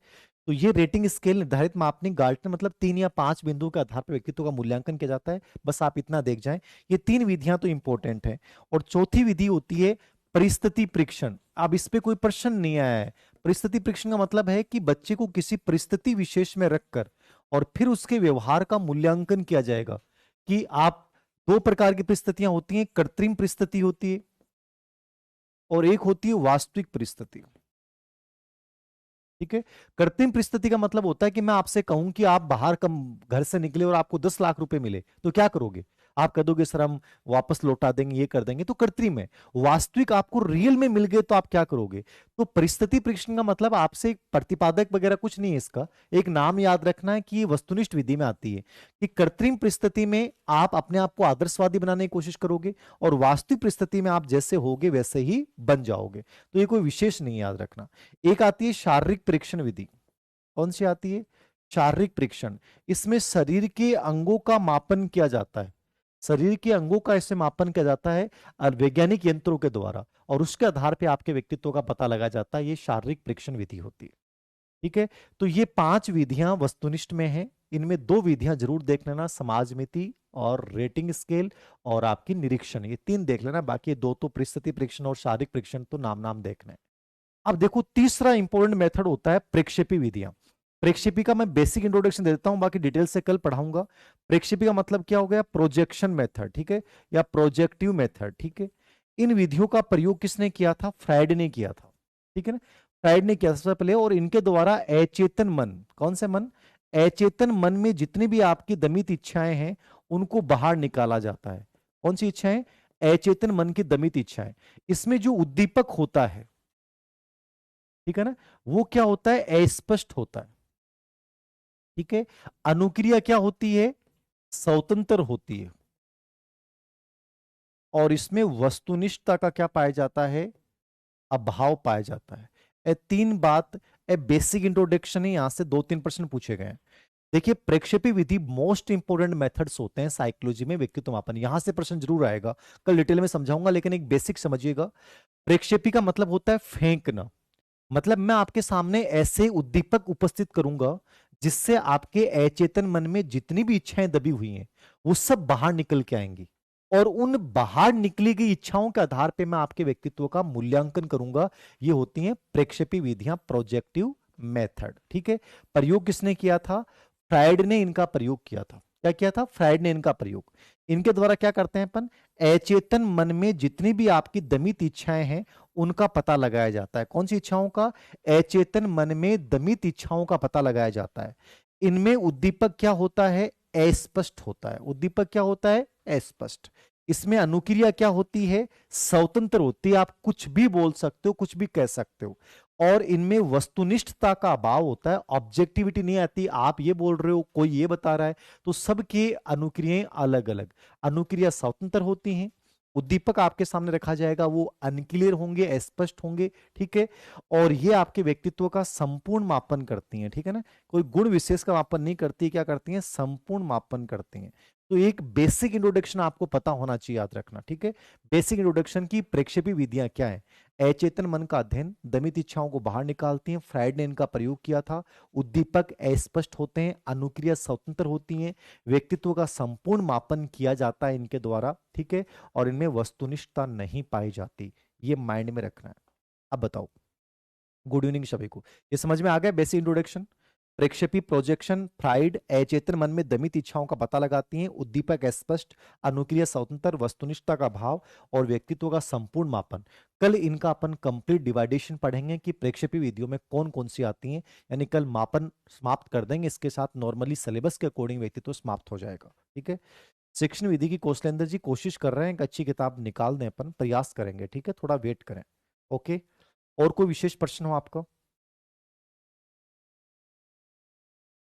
तो ये रेटिंग स्केल निर्धारित मापने गाल्टन, मतलब 3 या 5 बिंदुओं के आधार पर व्यक्तित्व का मूल्यांकन किया जाता है। बस आप इतना देख जाएं, ये 3 विधियां तो इंपॉर्टेंट हैं। और चौथी विधि होती है परिस्थिति परीक्षण। अब इस पे कोई प्रश्न नहीं आया है। परिस्थिति परीक्षण का मतलब है कि बच्चे को किसी परिस्थिति विशेष में रखकर और फिर उसके व्यवहार का मूल्यांकन किया जाएगा। कि आप, 2 प्रकार की परिस्थितियां होती हैं, कृत्रिम परिस्थिति होती है और एक होती है वास्तविक परिस्थिति, ठीक है। कृत्रिम परिस्थिति का मतलब होता है कि मैं आपसे कहूं कि आप बाहर कम घर से निकले और आपको 10 लाख रुपए मिले, तो क्या करोगे? आप कह दोगे सर हम वापस लौटा देंगे, ये कर देंगे, तो कृत्रिम है। वास्तविक आपको रियल में मिल गए तो आप क्या करोगे? तो परिस्थिति परीक्षण का मतलब आपसे एक प्रतिपादक वगैरह कुछ नहीं है इसका। एक नाम याद रखना है कि ये वस्तुनिष्ठ विधि में आती है। कि कृत्रिम परिस्थिति में आप अपने आप को आदर्शवादी बनाने की कोशिश करोगे, और वास्तविक परिस्थिति में आप जैसे होगे वैसे ही बन जाओगे। तो ये कोई विशेष नहीं, याद रखना। एक आती है शारीरिक परीक्षण विधि। कौन सी आती है? शारीरिक परीक्षण। इसमें शरीर के अंगों का मापन किया जाता है। शरीर के अंगों का ऐसे मापन किया जाता है वैज्ञानिक यंत्रों के द्वारा, और उसके आधार पर आपके व्यक्तित्व का पता लगाया जाता है। ये शारीरिक परीक्षण विधि होती है, ठीक है। तो ये 5 विधियां वस्तुनिष्ठ में हैं। इनमें 2 विधियां जरूर देख लेना, समाजमिति और रेटिंग स्केल और आपकी निरीक्षण, ये 3 देख लेना। बाकी 2 तो परिस्थिति परीक्षण और शारीरिक परीक्षण तो नाम नाम देखना है। अब देखो, तीसरा इंपॉर्टेंट मेथड होता है प्रेक्षेपी विधियां। प्रेक्षेपी का मैं बेसिक इंट्रोडक्शन दे देता हूं, बाकी डिटेल से कल पढ़ाऊंगा। प्रेक्षेपी का मतलब क्या हो गया? प्रोजेक्शन मेथड, ठीक है, या प्रोजेक्टिव मेथड, ठीक है। इन विधियों का प्रयोग किसने किया था? फ्राइड ने किया था, ठीक है ना। फ्राइड ने किया सबसे पहले, और इनके द्वारा अचेतन मन, कौन से मन? अचेतन मन में जितनी भी आपकी दमित इच्छाएं हैं उनको बाहर निकाला जाता है। कौन सी इच्छाएं? अचेतन मन की दमित इच्छाएं। इसमें जो उद्दीपक होता है, ठीक है ना, वो क्या होता है, अस्पष्ट होता है। ठीक है। अनुक्रिया क्या होती है, स्वतंत्र होती है। और इसमें वस्तुनिष्ठता का क्या पाया जाता है, अभाव पाया जाता है। ए तीन बात, ए बेसिक इंट्रोडक्शन है, यहां से 2-3 प्रश्न पूछे गए हैं। देखिए, प्रक्षेपी विधि मोस्ट इंपोर्टेंट मेथड्स होते हैं साइकोलॉजी में व्यक्तित्व मापन। यहां से प्रश्न जरूर आएगा, कल डिटेल में समझाऊंगा, लेकिन एक बेसिक समझिएगा। प्रक्षेपी का मतलब होता है फेंकना। मतलब मैं आपके सामने ऐसे उद्दीपक उपस्थित करूंगा जिससे आपके अचेतन मन में जितनी भी इच्छाएं दबी हुई हैं वो सब बाहर निकल के आएंगी। और उन बाहर निकली गई इच्छाओं के आधार पे मैं आपके व्यक्तित्व का मूल्यांकन करूंगा। ये होती हैं प्रक्षेपी विधियां, प्रोजेक्टिव मेथड। ठीक है। प्रयोग किसने किया था, फ्राइड ने इनका प्रयोग किया था। क्या किया था, फ्राइड ने इनका प्रयोग। इनके द्वारा क्या करते हैं अपन, अचेतन मन में जितनी भी आपकी दमित इच्छाएं हैं उनका पता लगाया जाता है। कौन सी इच्छाओं का, अचेतन मन में दमित इच्छाओं का पता लगाया जाता है। इनमें उद्दीपक क्या होता है, अस्पष्ट होता है। उद्दीपक क्या होता है, अस्पष्ट। इसमें अनुक्रिया क्या होती है, स्वतंत्र होती है। आप कुछ भी बोल सकते हो, कुछ भी कह सकते हो। और इनमें वस्तुनिष्ठता का अभाव होता है, ऑब्जेक्टिविटी नहीं आती। आप ये बोल रहे हो, कोई ये बता रहा है, तो सबकी अनुक्रियाएं अलग अलग। अनुक्रिया स्वतंत्र होती हैं। उद्दीपक आपके सामने रखा जाएगा, वो अनक्लियर होंगे, अस्पष्ट होंगे। ठीक है। और ये आपके व्यक्तित्व का संपूर्ण मापन करती हैं। ठीक है ना, कोई गुण विशेष का मापन नहीं करती, क्या करती हैं, संपूर्ण मापन करती हैं। तो एक बेसिक इंट्रोडक्शन आपको पता होना चाहिए, याद रखना। ठीक है। बेसिक इंट्रोडक्शन की प्रक्षेपी विधियां क्या है, अचेतन मन का अध्ययन, दमित इच्छाओं को बाहर निकालती हैं, फ्राइड ने इनका प्रयोग किया था। उद्दीपक अस्पष्ट होते हैं, अनुक्रिया स्वतंत्र होती हैं, व्यक्तित्व का संपूर्ण मापन किया जाता है इनके द्वारा। ठीक है। और इनमें वस्तुनिष्ठता नहीं पाई जाती। ये माइंड में रखना है। अब बताओ, गुड इवनिंग सभी को। ये समझ में आ गया बेसिक इंट्रोडक्शन। प्रक्षेपी प्रोजेक्शन, फ्राइड अचेतन मन में दमित इच्छाओं का पता लगाती हैं, उद्दीपक स्पष्ट, अनुक्रिया स्वतंत्र, वस्तुनिष्ठता का भाव और व्यक्तित्व का संपूर्ण मापन। कल इनका अपन कंप्लीट डिवाइडेशन पढ़ेंगे कि प्रक्षेपी विधियों में कौन कौन सी आती हैं। यानी कल मापन समाप्त कर देंगे, इसके साथ नॉर्मली सिलेबस के अकॉर्डिंग व्यक्तित्व समाप्त हो जाएगा। ठीक है। शिक्षण विधि की कौशलेंद्र जी कोशिश कर रहे हैं कि अच्छी किताब निकाल दें, अपन प्रयास करेंगे। ठीक है, थोड़ा वेट करें। ओके। और कोई विशेष प्रश्न हो आपका।